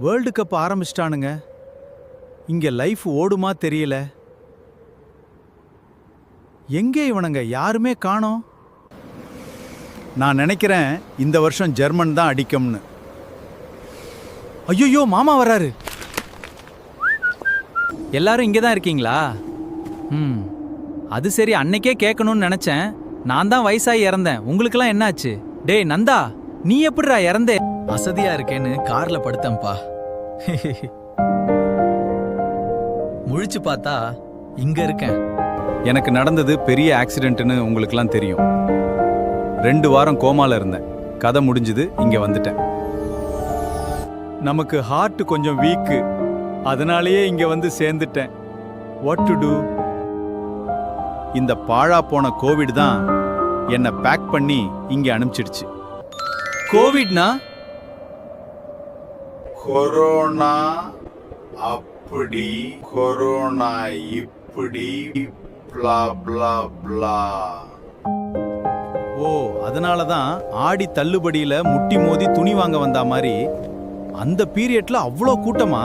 World cup ஆரம்பிச்சிட்டானுங்க. இங்க life ஓடுமா தெரியல. எங்கே இவனுங்க யாருமே காணோம். நான் நினைக்கிறேன் இந்த வருஷம் ஜெர்மன் தான் அடிக்கும்னு. ஐயோ, மாமா வராரு. எல்லாரும் இங்கே தான் இருக்கீங்களா? அது சரி, அன்னைக்கே கேட்கணும்னு நினைச்சேன். நான் தான் வயசாகி இறந்தேன். உங்களுக்கெல்லாம் என்னாச்சு? டேய் நந்தா, நீ எப்படிடா இறந்தே? வசதியா இருக்கேன்னு கார்ல படுத்தேன்ப்பா. முழிச்சு பார்த்தா இங்க இருக்கேன். எனக்கு நடந்தது பெரிய ஆக்சிடென்ட்னு உங்களுக்கெல்லாம் தெரியும். 2 வாரம் கோமால இருந்தேன். கதை முடிஞ்சது, இங்க வந்துட்டேன். நமக்கு ஹார்ட் கொஞ்சம் வீக்கு, அதனாலேயே இங்க வந்து சேர்ந்துட்டேன். What to do? இந்த பாழா போன கோவிட் தான் என்னை பேக் பண்ணி இங்க அனுப்பிச்சிடுச்சு. கோவிட்னா? கொரோனா அப்படி, கொரோனா இப்படி, ப்ளா ப்ளா ப்ளா. ஓ, அதனால தான் ஆடி தள்ளுபடியில முட்டி மோதி துணி வாங்க வந்தா மாதிரி அந்த பீரியட்ல அவ்வளோ கூட்டமா?